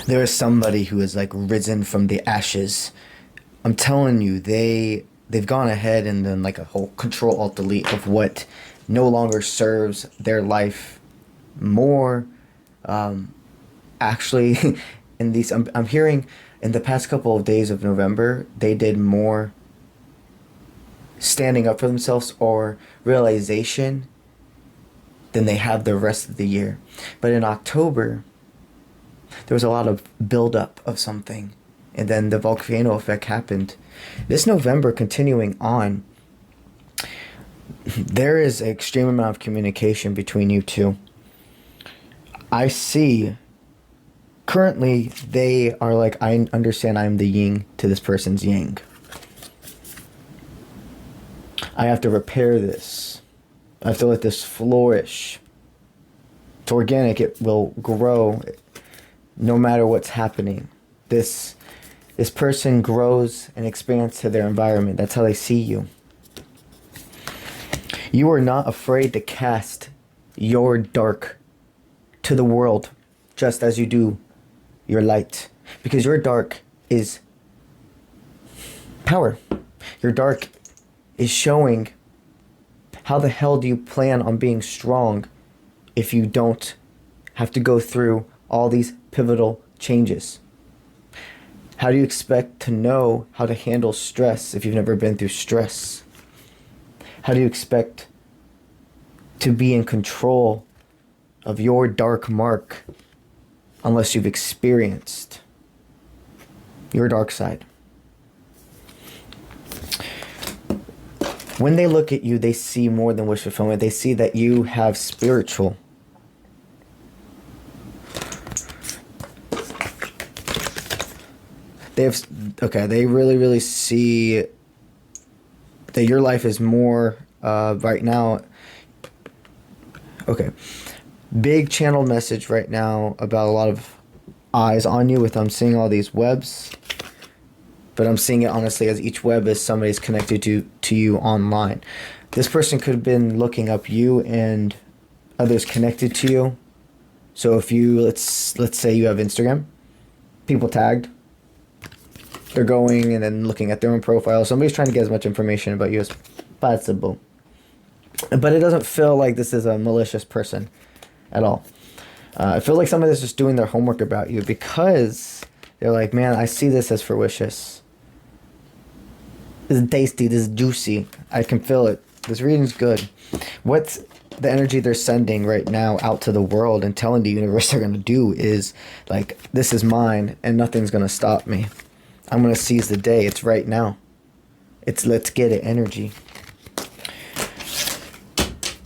There is somebody who has like risen from the ashes. I'm telling you, they've gone ahead and done like a whole control alt delete of what no longer serves their life more. Actually, in these I'm hearing in the past couple of days of November, they did more standing up for themselves or realization than they have the rest of the year. But in October, there was a lot of buildup of something, and then the volcano effect happened. This November, continuing on, there is an extreme amount of communication between you two. I see. Currently, they are like, I understand I'm the yin to this person's yang. I have to repair this. I have to let this flourish. It's organic. It will grow no matter what's happening. This person grows and expands to their environment. That's how they see you. You are not afraid to cast your dark to the world, just as you do your light. Because your dark is power. Your dark is showing how the hell do you plan on being strong if you don't have to go through all these pivotal changes? How do you expect to know how to handle stress if you've never been through stress? How do you expect to be in control of your dark mark unless you've experienced your dark side? When they look at you, they see more than wish fulfillment. They see that you have spiritual. They really, really see that your life is more, right now. Okay. Big channel message right now about a lot of eyes on you I'm seeing all these webs. But I'm seeing it honestly as each web is somebody's connected to you online. This person could have been looking up you and others connected to you. So if you, let's say you have Instagram, people tagged, they're going and then looking at their own profile. Somebody's trying to get as much information about you as possible. But it doesn't feel like this is a malicious person at all. I feel like somebody's just doing their homework about you because they're like, man, I see this as ferocious. This is tasty, this is juicy. I can feel it. This reading's good. What's the energy they're sending right now out to the world and telling the universe they're going to do is like, this is mine and nothing's going to stop me. I'm going to seize the day. It's right now. It's let's get it energy.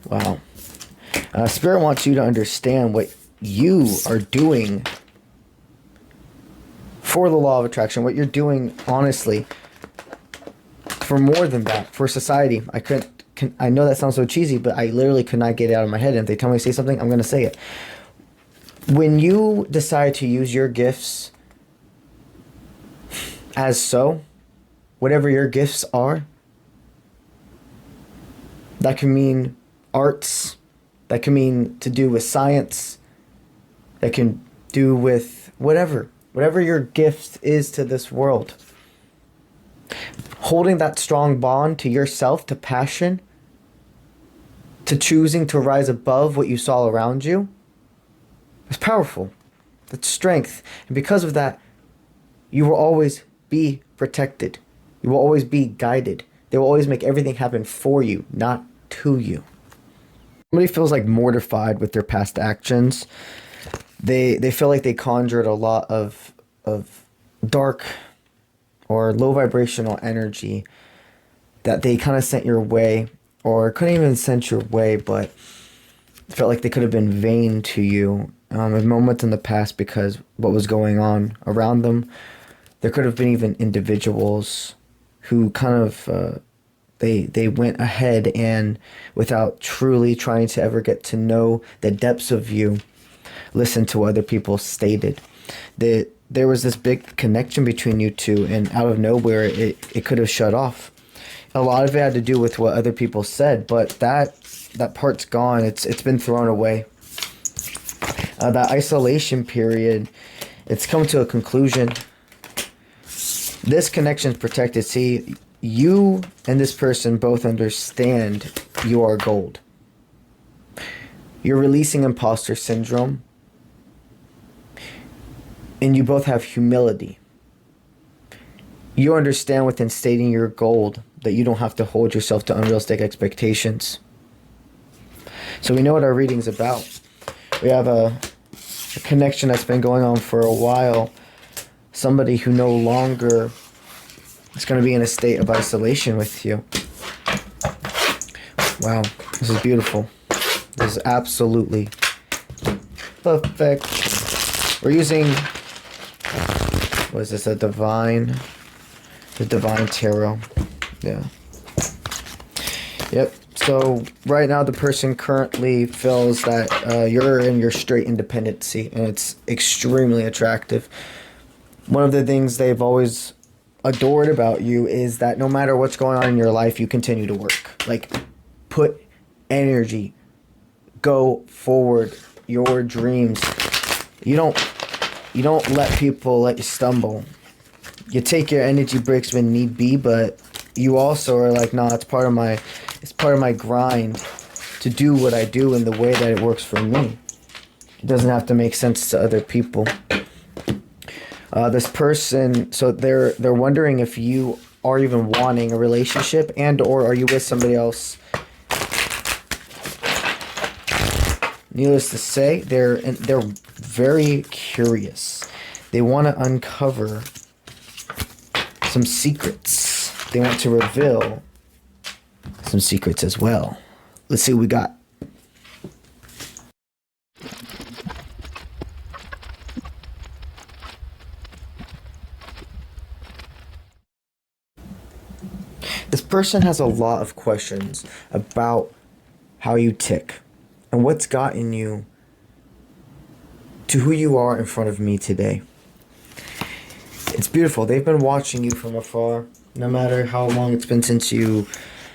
Wow. Spirit wants you to understand what you are doing for the law of attraction, what you're doing honestly for more than that, for society. I know that sounds so cheesy, but I literally could not get it out of my head. And if they tell me to say something, I'm going to say it. When you decide to use your gifts as so, whatever your gifts are, that can mean arts, that can mean to do with science, that can do with whatever your gift is to this world. Holding that strong bond to yourself, to passion, to choosing to rise above what you saw around you is powerful. That's strength. And because of that, you will always be protected. You will always be guided. They will always make everything happen for you, not to you. Somebody feels like mortified with their past actions. They feel like they conjured a lot of dark or low vibrational energy that they kind of sent your way, or couldn't even send your way, but felt like they could have been vain to you in moments in the past because what was going on around them. There could have been even individuals who kind of they went ahead and without truly trying to ever get to know the depths of you, listen to what other people stated. There was this big connection between you two, and out of nowhere, it could have shut off. A lot of it had to do with what other people said, but that part's gone. It's been thrown away. That isolation period It's come to a conclusion. This connection is protected. See, you and this person both understand you are gold. You're releasing imposter syndrome. And you both have humility. You understand within stating your gold that you don't have to hold yourself to unrealistic expectations. So we know what our reading's about. We have a connection that's been going on for a while. Somebody who no longer is going to be in a state of isolation with you. Wow, this is beautiful. This is absolutely perfect. We're using, what is this, the Divine Tarot. Yeah. Yep. So right now the person currently feels that you're in your straight independency, and it's extremely attractive. One of the things they've always adored about you is that no matter what's going on in your life, you continue to work. Like, put energy, go forward, your dreams. You don't let people let you stumble. You take your energy breaks when need be, but you also are like, nah, it's part of my grind to do what I do in the way that it works for me. It doesn't have to make sense to other people. This person, so they're wondering if you are even wanting a relationship, and or are you with somebody else. Needless to say, they're very curious. They want to uncover some secrets. They want to reveal some secrets as well. Let's see what we got. This person has a lot of questions about how you tick and what's gotten you to who you are in front of me today. It's beautiful. They've been watching you from afar, no matter how long it's been since you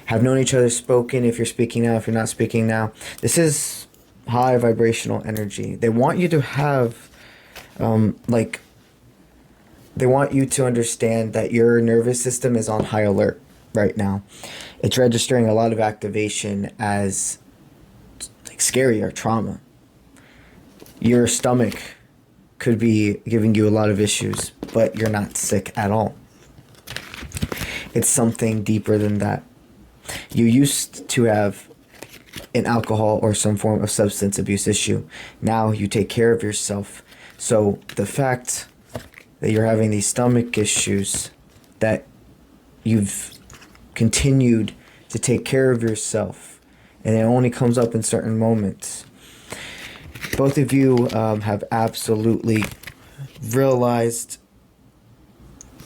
have known each other, spoken, if you're speaking now, if you're not speaking now. This is high vibrational energy. They want you to have, they want you to understand that your nervous system is on high alert right now. It's registering a lot of activation as like scary or trauma. Your stomach could be giving you a lot of issues, but you're not sick at all. It's something deeper than that. You used to have an alcohol or some form of substance abuse issue. Now you take care of yourself. So the fact that you're having these stomach issues, that you've continued to take care of yourself, and it only comes up in certain moments. Both of you have absolutely realized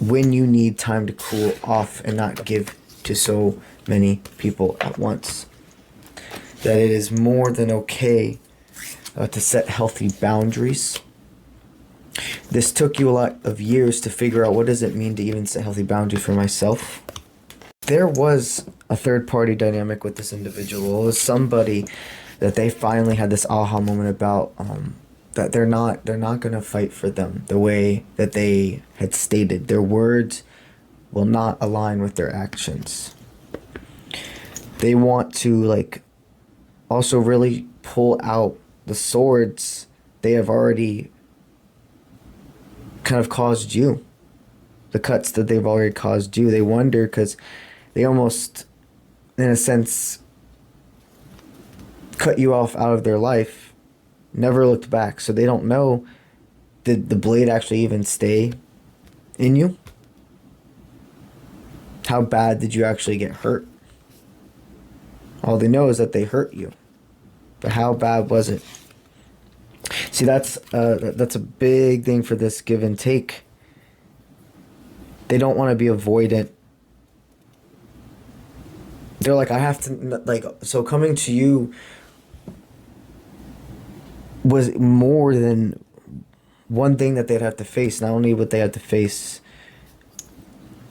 when you need time to cool off and not give to so many people at once. That it is more than okay to set healthy boundaries. This took you a lot of years to figure out what does it mean to even set healthy boundaries for myself. There was a third-party dynamic with this individual. It was somebody that they finally had this aha moment about, that they're not going to fight for them the way that they had stated. Their words will not align with their actions. They want to also really pull out the swords they have already kind of caused you. The cuts that they've already caused you. They wonder because they almost, in a sense, cut you off out of their life, never looked back. So they don't know, did the blade actually even stay in you? How bad did you actually get hurt? All they know is that they hurt you. But how bad was it? See, that's a big thing for this give and take. They don't want to be avoidant. They're like, I have to, so coming to you was more than one thing that they'd have to face. Not only would they have to face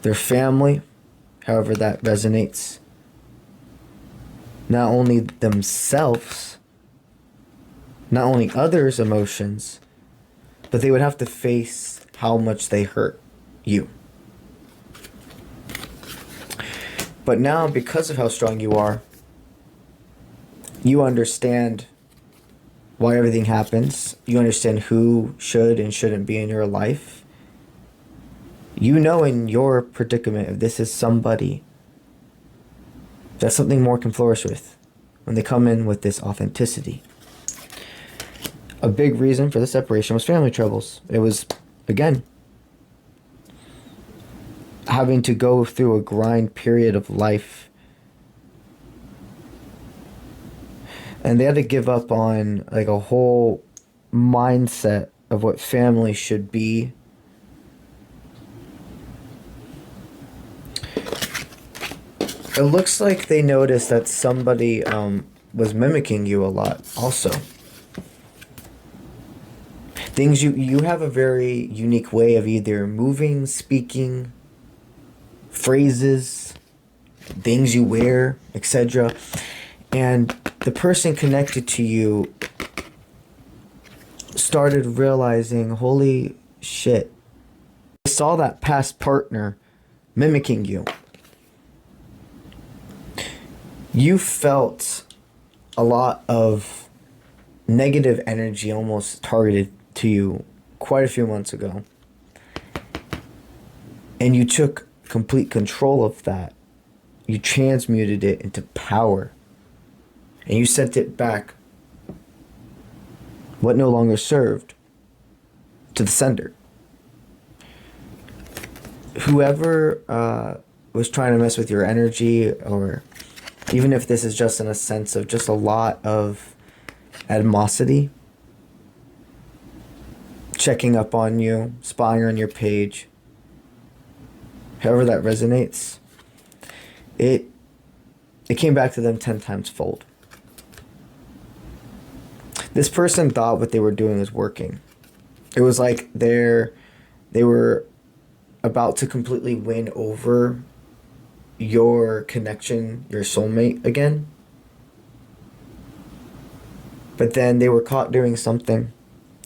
their family, however that resonates, not only themselves, not only others' emotions, but they would have to face how much they hurt you. But now, because of how strong you are, you understand why everything happens. You understand who should and shouldn't be in your life. You know in your predicament if this is somebody that something more can flourish with when they come in with this authenticity. A big reason for the separation was family troubles. It was, again, having to go through a grind period of life. And they had to give up on like a whole mindset of what family should be. It looks like they noticed that somebody was mimicking you a lot also. Things you have a very unique way of either moving, speaking, phrases, things you wear, etc. And the person connected to you started realizing, holy shit, I saw that past partner mimicking you. You felt a lot of negative energy almost targeted to you quite a few months ago. And you took complete control of that. You transmuted it into power. And you sent it back, what no longer served, to the sender. Whoever was trying to mess with your energy, or even if this is just in a sense of just a lot of animosity, checking up on you, spying on your page, however that resonates, it came back to them 10 times fold. This person thought what they were doing was working. It was like they were about to completely win over your connection, your soulmate again. But then they were caught doing something.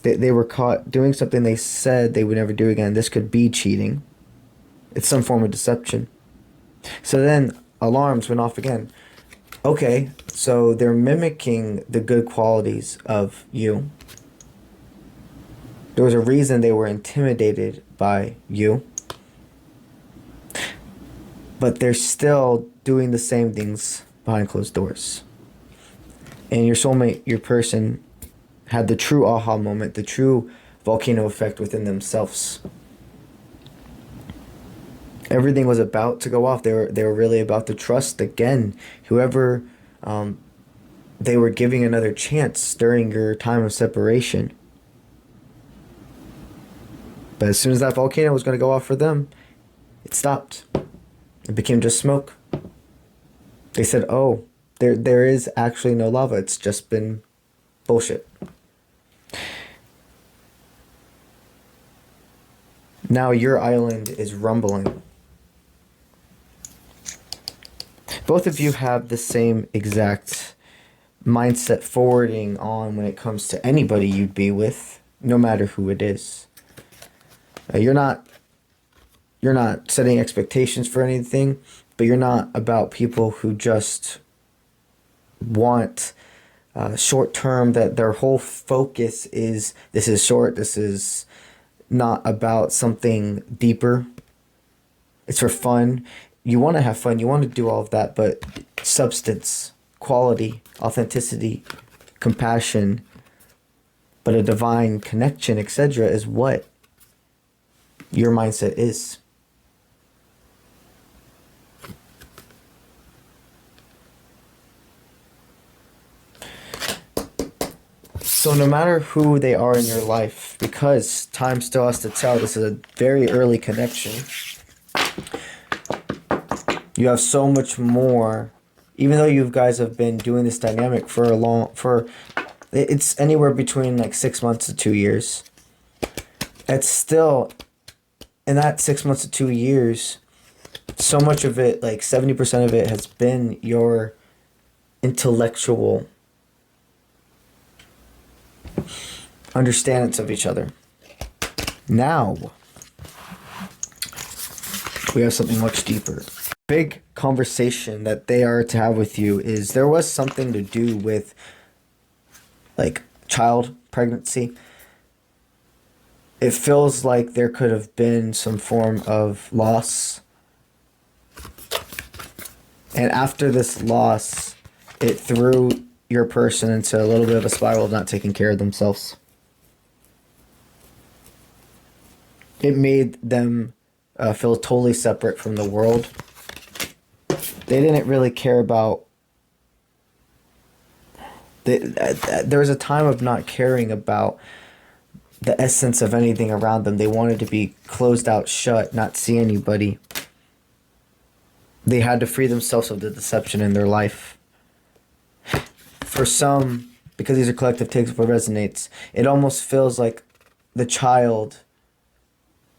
They were caught doing something they said they would never do again. This could be cheating. It's some form of deception. So then alarms went off again. Okay, so they're mimicking the good qualities of you. There was a reason they were intimidated by you. But they're still doing the same things behind closed doors. And your soulmate, your person, had the true aha moment, the true volcano effect within themselves. Everything was about to go off. They were really about to trust again whoever they were giving another chance during your time of separation. But as soon as that volcano was going to go off for them, it stopped. It became just smoke. They said, oh, there is actually no lava. It's just been bullshit. Now your island is rumbling. Both of you have the same exact mindset forwarding on when it comes to anybody you'd be with, no matter who it is. You're not setting expectations for anything, but you're not about people who just want short term, that their whole focus is this is short, this is not about something deeper. It's for fun. You want to have fun, you want to do all of that, but substance, quality, authenticity, compassion, but a divine connection, etc., is what your mindset is. So no matter who they are in your life, because time still has to tell, this is a very early connection. You have so much more, even though you guys have been doing this dynamic it's anywhere between like 6 months to 2 years. It's still, in that 6 months to 2 years, so much of it, like 70% of it, has been your intellectual understandings of each other. Now, we have something much deeper. Big conversation that they are to have with you is there was something to do with like child pregnancy. It feels like there could have been some form of loss. And after this loss, it threw your person into a little bit of a spiral of not taking care of themselves. It made them feel totally separate from the world. They didn't really care about... there was a time of not caring about the essence of anything around them. They wanted to be closed out shut, not see anybody. They had to free themselves of the deception in their life. For some, because these are collective takes of what resonates, it almost feels like the child,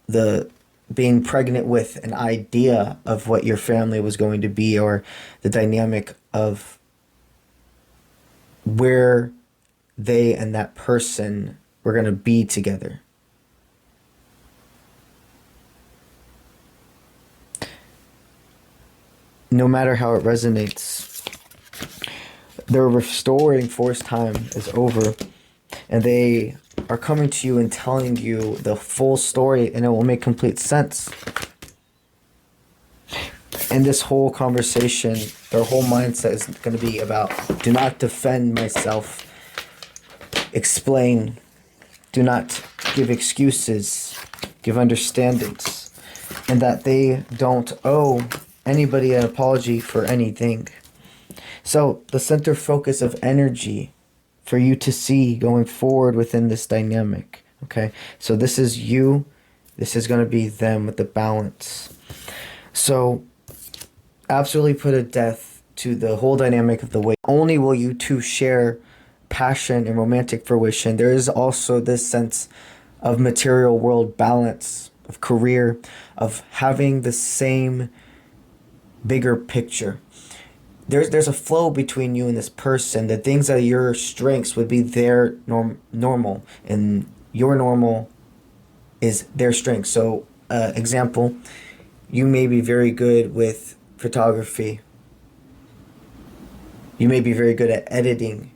the being pregnant with an idea of what your family was going to be, or the dynamic of where they and that person were going to be together. No matter how it resonates, their restoring force time is over, and they are coming to you and telling you the full story, and it will make complete sense. In this whole conversation, their whole mindset is going to be about, do not defend myself, explain, do not give excuses, give understandings, and that they don't owe anybody an apology for anything. So the center focus of energy for you to see going forward within this dynamic, okay? So this is you, this is going to be them with the balance. So absolutely put a death to the whole dynamic of the way only will you two share passion and romantic fruition. There is also this sense of material world balance, of career, of having the same bigger picture. There's a flow between you and this person. The things that are your strengths would be their normal, and your normal is their strength. So, example, you may be very good with photography. You may be very good at editing,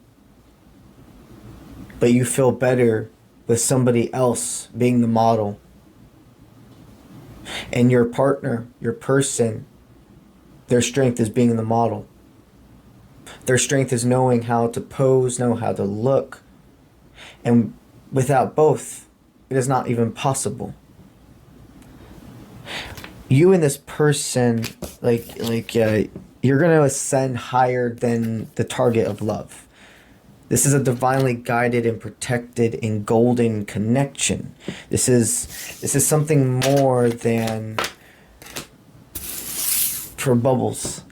but you feel better with somebody else being the model. And your partner, your person, their strength is being the model. Their strength is knowing how to pose, know how to look. And without both, it is not even possible. You and this person, you're going to ascend higher than the target of love. This is a divinely guided and protected and golden connection. This is something more than for bubbles.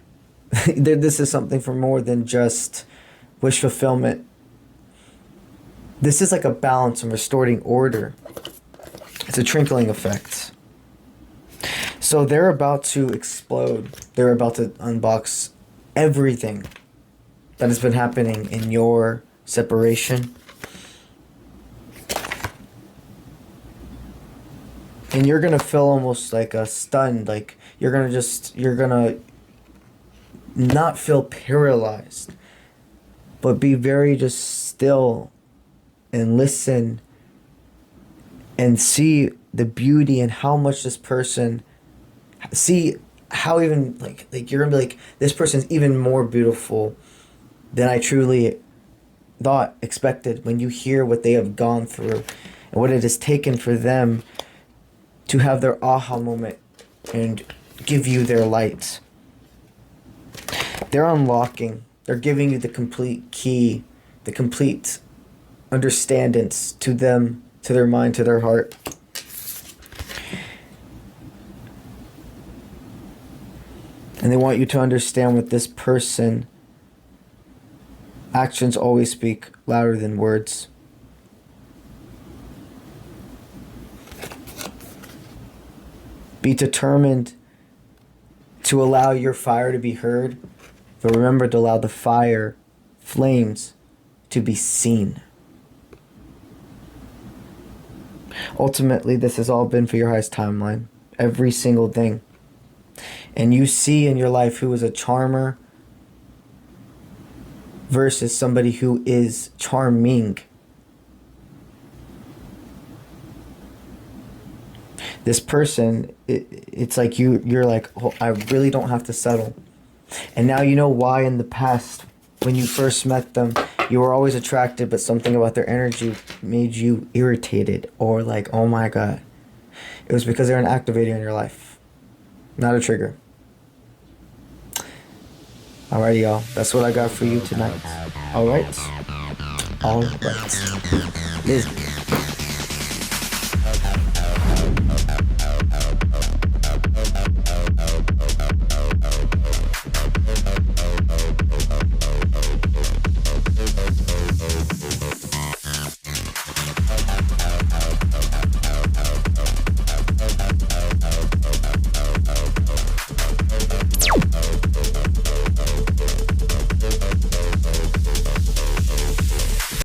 This is something for more than just wish fulfillment. This is like a balance and restoring order. It's a trickling effect. So they're about to explode. They're about to unbox everything that has been happening in your separation. And you're going to feel almost like a stunned, like you're going to not feel paralyzed, but be very just still and listen and see the beauty and how much this person, see how even like you're gonna be like, this person's even more beautiful than I truly thought, expected, when you hear what they have gone through and what it has taken for them to have their aha moment and give you their light. They're unlocking. They're giving you the complete key, the complete understandings to them, to their mind, to their heart. And they want you to understand with this person, actions always speak louder than words. Be determined to allow your fire to be heard, but remember to allow the fire, flames, to be seen. Ultimately, this has all been for your highest timeline. Every single thing. And you see in your life who is a charmer versus somebody who is charming. This person, it's like you're like, oh, I really don't have to settle. And now you know why in the past, when you first met them, you were always attracted, but something about their energy made you irritated or like, oh my God. It was because they're an activator in your life, not a trigger. Alrighty, y'all. That's what I got for you tonight. Alright? Alright. Listen.